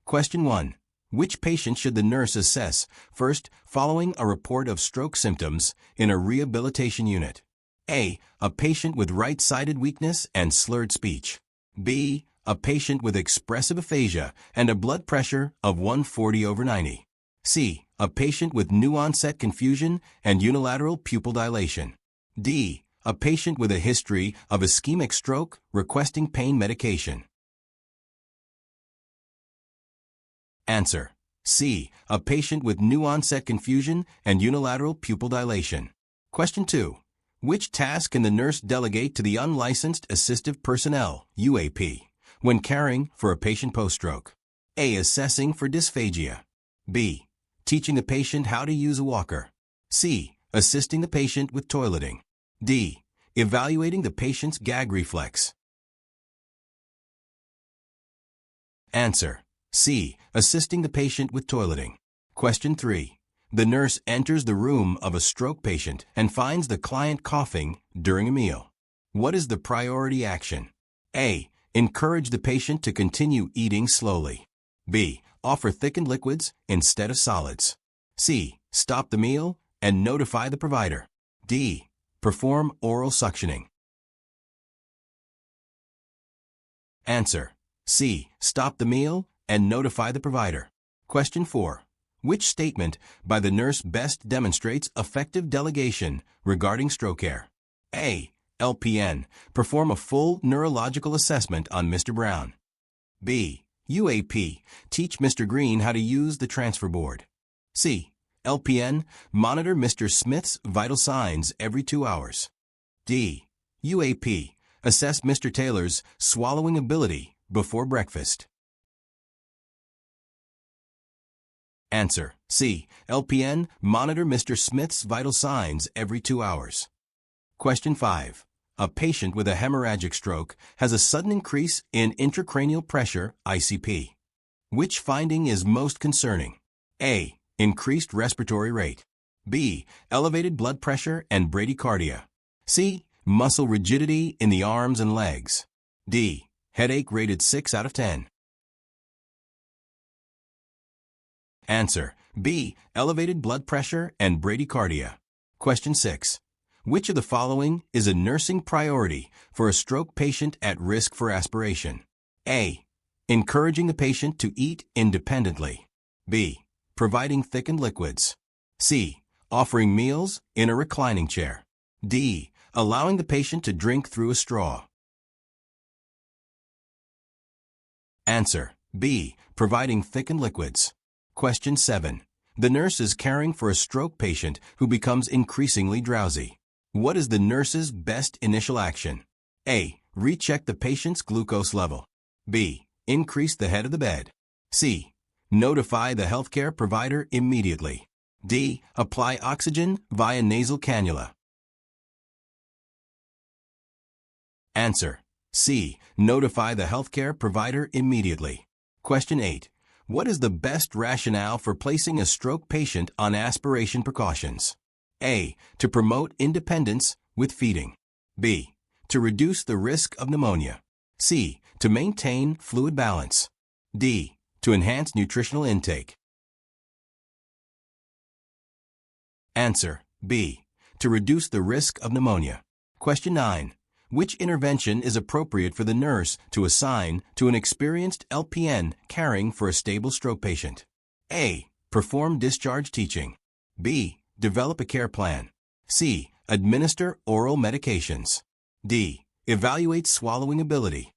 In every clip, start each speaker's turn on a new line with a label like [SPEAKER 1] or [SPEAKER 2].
[SPEAKER 1] Question 1. Which patient should the nurse assess first following a report of stroke symptoms in a rehabilitation unit? A. A patient with right-sided weakness and slurred speech. B. A patient with expressive aphasia and a blood pressure of 140/90. C. A patient with new-onset confusion and unilateral pupil dilation. D. A patient with a history of ischemic stroke requesting pain medication. Answer. C. A patient with new-onset confusion and unilateral pupil dilation. Question 2. Which task can the nurse delegate to the unlicensed assistive personnel, UAP, when caring for a patient post-stroke? A. Assessing for dysphagia. B. Teaching the patient how to use a walker. C. Assisting the patient with toileting. D. Evaluating the patient's gag reflex. Answer. C. Assisting the patient with toileting. Question 3. The nurse enters the room of a stroke patient and finds the client coughing during a meal. What is the priority action? A. Encourage the patient to continue eating slowly. B. Offer thickened liquids instead of solids. C. Stop the meal and notify the provider. D. Perform oral suctioning. Answer. C. Stop the meal and notify the provider. Question 4. Which statement by the nurse best demonstrates effective delegation regarding stroke care? A. LPN. Perform a full neurological assessment on Mr. Brown. B. UAP. Teach Mr. Green how to use the transfer board. C. LPN. Monitor Mr. Smith's vital signs every 2 hours. D. UAP. Assess Mr. Taylor's swallowing ability before breakfast. Answer. C. LPN. Monitor Mr. Smith's vital signs every 2 hours. Question 5. A patient with a hemorrhagic stroke has a sudden increase in intracranial pressure, ICP. Which finding is most concerning? A. Increased respiratory rate. B. Elevated blood pressure and bradycardia. C. Muscle rigidity in the arms and legs. D. Headache rated 6 out of 10. Answer. B. Elevated blood pressure and bradycardia. Question 6. Which of the following is a nursing priority for a stroke patient at risk for aspiration? A. Encouraging the patient to eat independently. B. Providing thickened liquids. C. Offering meals in a reclining chair. D. Allowing the patient to drink through a straw. Answer. B. Providing thickened liquids. Question 7. The nurse is caring for a stroke patient who becomes increasingly drowsy. What is the nurse's best initial action? A. Recheck the patient's glucose level. B. Increase the head of the bed. C. Notify the healthcare provider immediately. D. Apply oxygen via nasal cannula. Answer. C. Notify the healthcare provider immediately. Question 8. What is the best rationale for placing a stroke patient on aspiration precautions? A. To promote independence with feeding. B. To reduce the risk of pneumonia. C. To maintain fluid balance. D. To enhance nutritional intake. Answer. B. To reduce the risk of pneumonia. Question 9. Which intervention is appropriate for the nurse to assign to an experienced LPN caring for a stable stroke patient? A. Perform discharge teaching. B. Develop a care plan. C. Administer oral medications. D. Evaluate swallowing ability.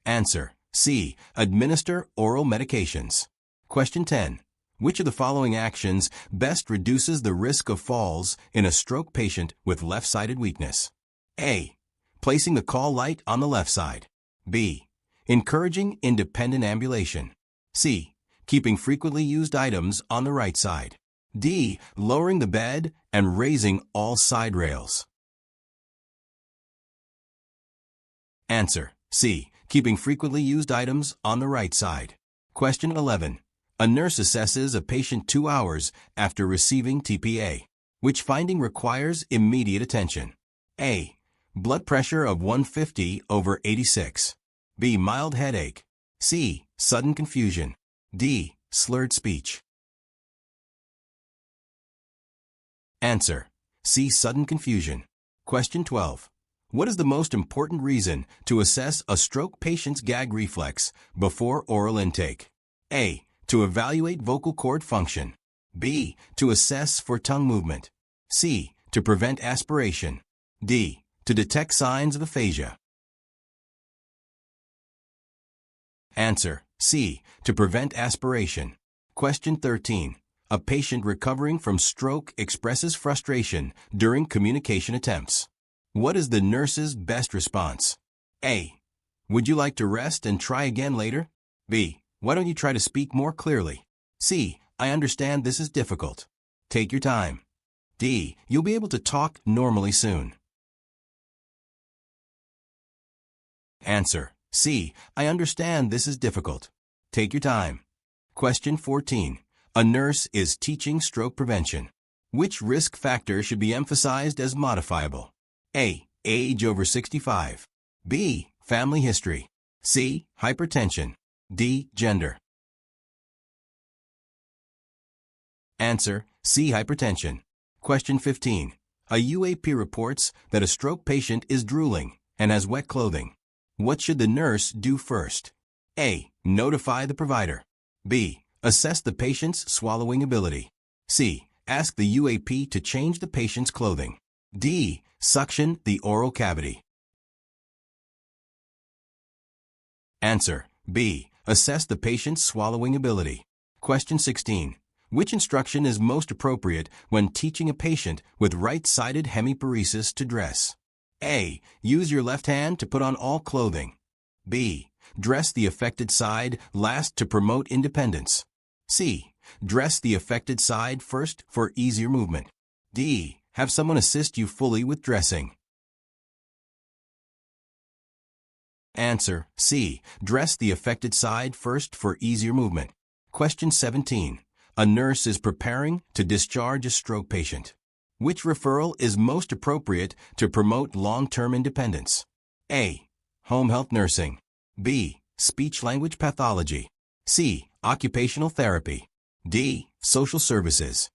[SPEAKER 1] Answer. C. Administer oral medications. Question 10. Which of the following actions best reduces the risk of falls in a stroke patient with left-sided weakness? A. Placing the call light on the left side. B. Encouraging independent ambulation. C. Keeping frequently used items on the right side. D. Lowering the bed and raising all side rails. Answer. C. Keeping frequently used items on the right side. Question 11. A nurse assesses a patient 2 hours after receiving TPA. Which finding requires immediate attention? A. Blood pressure of 150/86. B. Mild headache. C. Sudden confusion. D. Slurred speech. Answer: C. Sudden confusion. Question 12. What is the most important reason to assess a stroke patient's gag reflex before oral intake? A. To evaluate vocal cord function. B. To assess for tongue movement. C. To prevent aspiration. D. To detect signs of aphasia. Answer: C. To prevent aspiration. Question 13. A patient recovering from stroke expresses frustration during communication attempts. What is the nurse's best response? A. Would you like to rest and try again later? B. Why don't you try to speak more clearly? C. I understand this is difficult. Take your time. D. You'll be able to talk normally soon. Answer: C. I understand this is difficult. Take your time. Question 14. A nurse is teaching stroke prevention. Which risk factor should be emphasized as modifiable? A. Age over 65. B. Family history. C. Hypertension. D. Gender. Answer: C. Hypertension. Question 15. A UAP reports that a stroke patient is drooling and has wet clothing. What should the nurse do first? A. Notify the provider. B. Assess the patient's swallowing ability. C. Ask the UAP to change the patient's clothing. D. Suction the oral cavity. Answer: B. Assess the patient's swallowing ability. Question 16. Which instruction is most appropriate when teaching a patient with right-sided hemiparesis to dress? A. Use your left hand to put on all clothing. B. Dress the affected side last to promote independence. C. Dress the affected side first for easier movement. D. Have someone assist you fully with dressing. Answer: C. Dress the affected side first for easier movement. Question 17. A nurse is preparing to discharge a stroke patient. Which referral is most appropriate to promote long-term independence? A. Home health nursing. B. Speech-language pathology. C. Occupational therapy. D. Social services.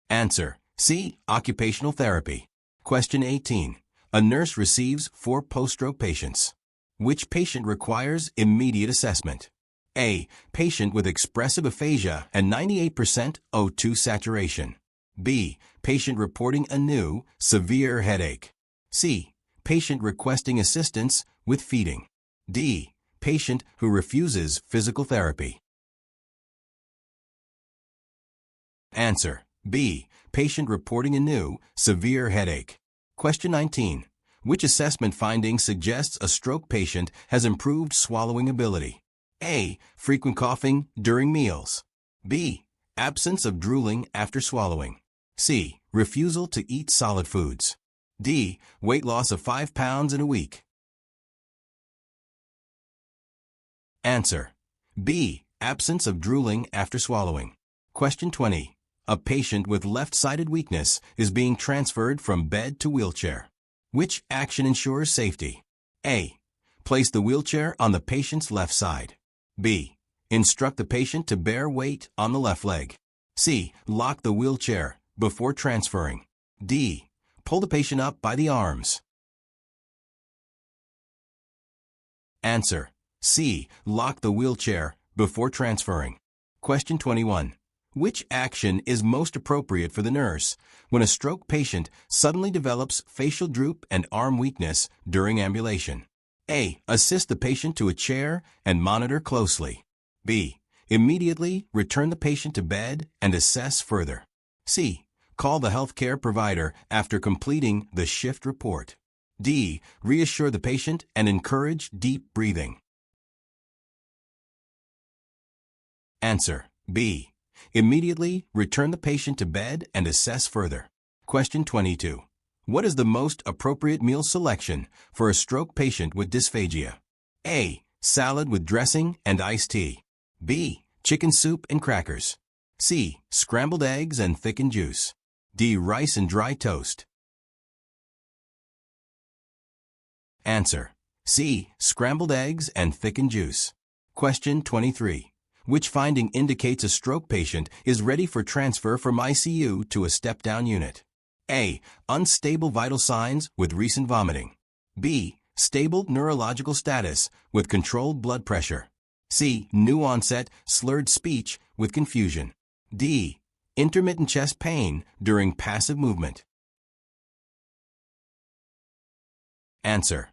[SPEAKER 1] Answer: C. Occupational therapy. Question 18. A nurse receives 4 post-stroke patients. Which patient requires immediate assessment? A. Patient with expressive aphasia and 98% O2 saturation. B. Patient reporting a new, severe headache. C. Patient requesting assistance with feeding. D. Patient who refuses physical therapy. Answer: B. Patient reporting a new, severe headache. Question 19. Which assessment finding suggests a stroke patient has improved swallowing ability? A. Frequent coughing during meals. B. Absence of drooling after swallowing. C. Refusal to eat solid foods. D. Weight loss of 5 pounds in a week. Answer: B. Absence of drooling after swallowing. Question 20. A patient with left-sided weakness is being transferred from bed to wheelchair. Which action ensures safety? A. Place the wheelchair on the patient's left side. B. Instruct the patient to bear weight on the left leg. C. Lock the wheelchair before transferring. D. Pull the patient up by the arms. Answer: C. Lock the wheelchair before transferring. Question 21. Which action is most appropriate for the nurse when a stroke patient suddenly develops facial droop and arm weakness during ambulation? A. Assist the patient to a chair and monitor closely. B. Immediately return the patient to bed and assess further. C. Call the healthcare provider after completing the shift report. D. Reassure the patient and encourage deep breathing. Answer: B. Immediately return the patient to bed and assess further. Question 22. What is the most appropriate meal selection for a stroke patient with dysphagia? A. Salad with dressing and iced tea. B. Chicken soup and crackers. C. Scrambled eggs and thickened juice. D. Rice and dry toast. Answer: C. Scrambled eggs and thickened juice. Question 23. Which finding indicates a stroke patient is ready for transfer from ICU to a step-down unit? A. Unstable vital signs with recent vomiting. B. Stable neurological status with controlled blood pressure. C. New onset slurred speech with confusion. D. Intermittent chest pain during passive movement. Answer: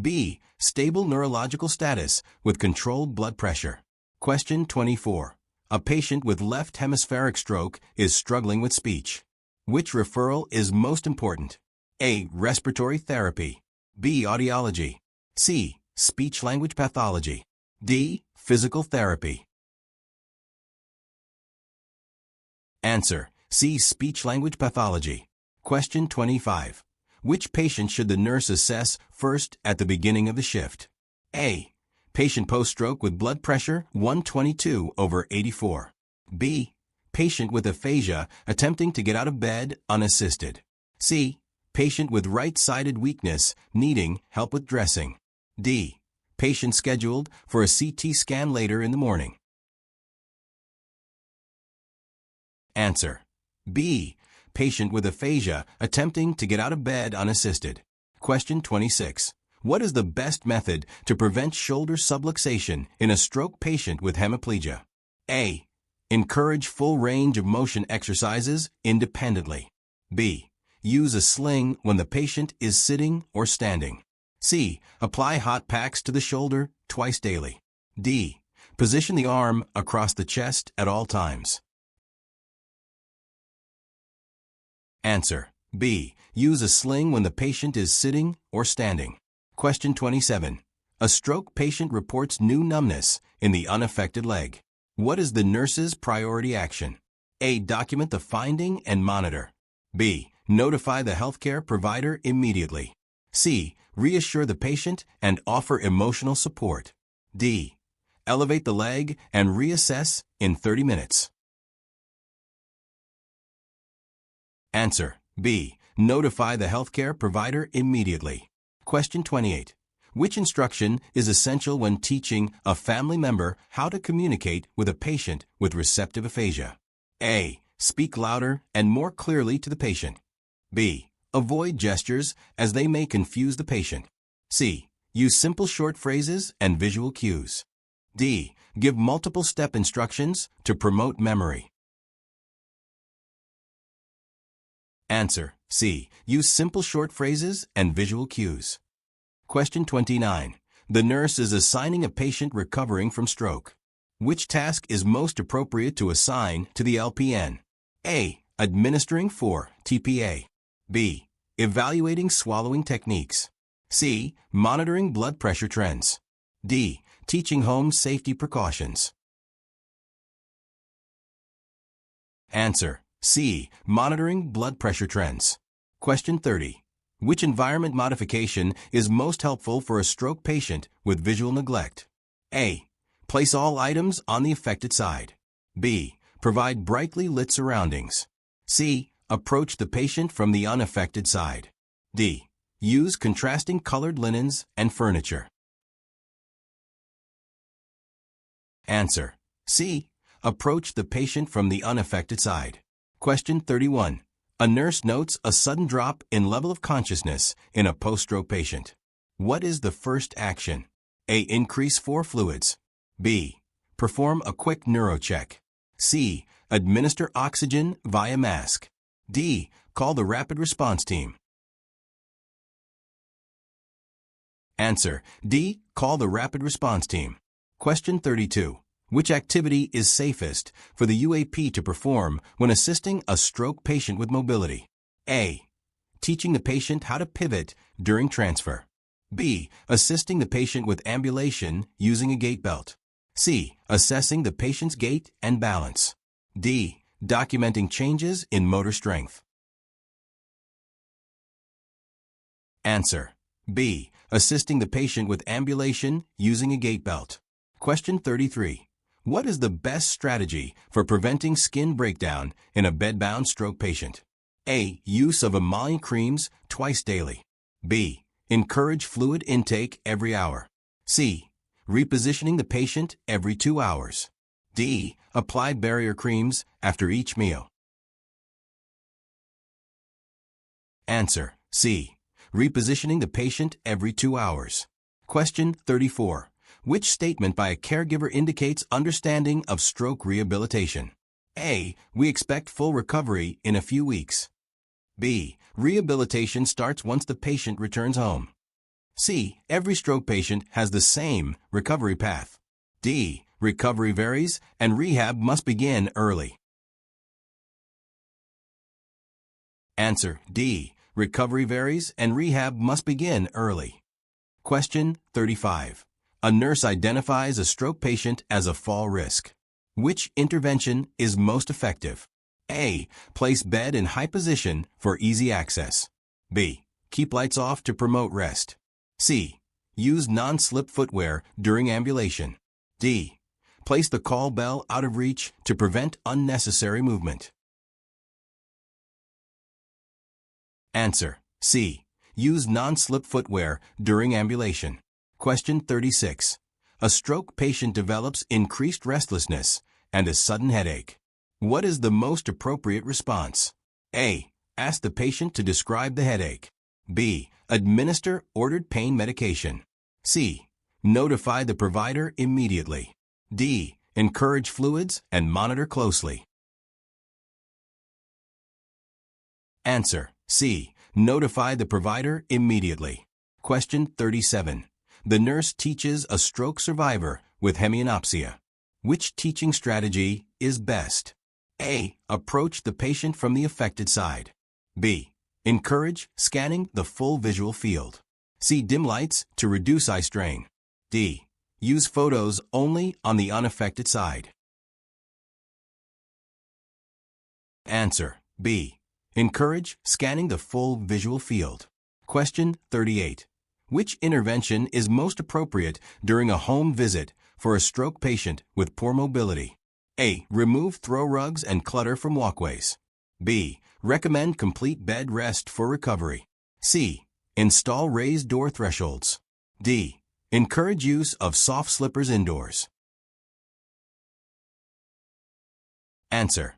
[SPEAKER 1] B. Stable neurological status with controlled blood pressure. Question 24. A patient with left hemispheric stroke is struggling with speech. Which referral is most important? A. Respiratory therapy. B. Audiology. C. Speech-language pathology. D. Physical therapy. Answer: C. Speech-language pathology. Question 25. Which patient should the nurse assess first at the beginning of the shift? A. Patient post-stroke with blood pressure 122/84. B. Patient with aphasia attempting to get out of bed unassisted. C. Patient with right-sided weakness needing help with dressing. D. Patient scheduled for a CT scan later in the morning. Answer: B. Patient with aphasia attempting to get out of bed unassisted. Question 26. What is the best method to prevent shoulder subluxation in a stroke patient with hemiplegia? A. Encourage full range of motion exercises independently. B. Use a sling when the patient is sitting or standing. C. Apply hot packs to the shoulder twice daily. D. Position the arm across the chest at all times. Answer: B. Use a sling when the patient is sitting or standing. Question 27. A stroke patient reports new numbness in the unaffected leg. What is the nurse's priority action? A. Document the finding and monitor. B. Notify the healthcare provider immediately. C. Reassure the patient and offer emotional support. D. Elevate the leg and reassess in 30 minutes. Answer: B. Notify the healthcare provider immediately. Question 28. Which instruction is essential when teaching a family member how to communicate with a patient with receptive aphasia? A. Speak louder and more clearly to the patient. B. Avoid gestures as they may confuse the patient. C. Use simple short phrases and visual cues. D. Give multiple step instructions to promote memory. Answer: C. Use simple short phrases and visual cues. Question 29. The nurse is assigning a patient recovering from stroke. Which task is most appropriate to assign to the LPN? A. Administering 4-TPA. B. Evaluating swallowing techniques. C. Monitoring blood pressure trends. D. Teaching home safety precautions. Answer: C. Monitoring blood pressure trends. Question 30. Which environment modification is most helpful for a stroke patient with visual neglect? A. Place all items on the affected side. B. Provide brightly lit surroundings. C. Approach the patient from the unaffected side. D. Use contrasting colored linens and furniture. Answer: C. Approach the patient from the unaffected side. Question 31. A nurse notes a sudden drop in level of consciousness in a post-stroke patient. What is the first action? A. Increase 4 fluids. B. Perform a quick neurocheck. C. Administer oxygen via mask. D. Call the rapid response team. Answer: D. Call the rapid response team. Question 32. Which activity is safest for the UAP to perform when assisting a stroke patient with mobility? A. Teaching the patient how to pivot during transfer. B. Assisting the patient with ambulation using a gait belt. C. Assessing the patient's gait and balance. D. Documenting changes in motor strength. Answer: B. Assisting the patient with ambulation using a gait belt. Question 33. What is the best strategy for preventing skin breakdown in a bedbound stroke patient? A. Use of emollient creams twice daily. B. Encourage fluid intake every hour. C. Repositioning the patient every 2 hours. D. Apply barrier creams after each meal. Answer: C. Repositioning the patient every 2 hours. Question 34. Which statement by a caregiver indicates understanding of stroke rehabilitation? A. We expect full recovery in a few weeks. B. Rehabilitation starts once the patient returns home. C. Every stroke patient has the same recovery path. D. Recovery varies and rehab must begin early. Answer: D. Recovery varies and rehab must begin early. Question 35. A nurse identifies a stroke patient as a fall risk. Which intervention is most effective? A. Place bed in high position for easy access. B. Keep lights off to promote rest. C. Use non-slip footwear during ambulation. D. Place the call bell out of reach to prevent unnecessary movement. Answer: C. Use non-slip footwear during ambulation. Question 36. A stroke patient develops increased restlessness and a sudden headache. What is the most appropriate response? A. Ask the patient to describe the headache. B. Administer ordered pain medication. C. Notify the provider immediately. D. Encourage fluids and monitor closely. Answer: C. Notify the provider immediately. Question 37. The nurse teaches a stroke survivor with hemianopsia. Which teaching strategy is best? A. Approach the patient from the affected side. B. Encourage scanning the full visual field. C. Dim lights to reduce eye strain. D. Use photos only on the unaffected side. Answer: B. Encourage scanning the full visual field. Question 38. Which intervention is most appropriate during a home visit for a stroke patient with poor mobility? A. Remove throw rugs and clutter from walkways. B. Recommend complete bed rest for recovery. C. Install raised door thresholds. D. Encourage use of soft slippers indoors. Answer: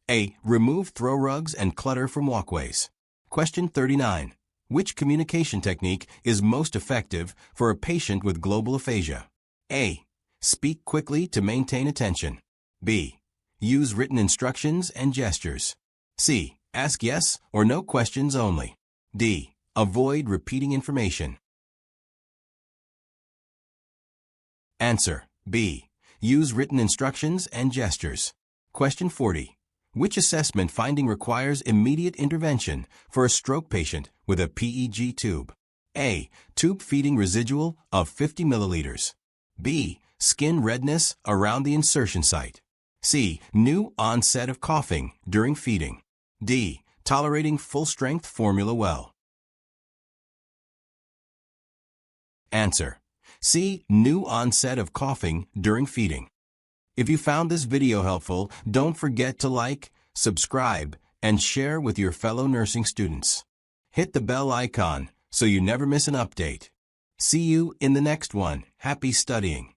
[SPEAKER 1] A. Remove throw rugs and clutter from walkways. Question 39. Which communication technique is most effective for a patient with global aphasia? A. Speak quickly to maintain attention. B. Use written instructions and gestures. C. Ask yes or no questions only. D. Avoid repeating information. Answer: B. Use written instructions and gestures. Question 40. Which assessment finding requires immediate intervention for a stroke patient with a PEG tube? A. Tube feeding residual of 50 milliliters. B. Skin redness around the insertion site. C. New onset of coughing during feeding. D. Tolerating full-strength formula well. Answer: C. New onset of coughing during feeding. If you found this video helpful, don't forget to like, subscribe, and share with your fellow nursing students. Hit the bell icon so you never miss an update. See you in the next one. Happy studying.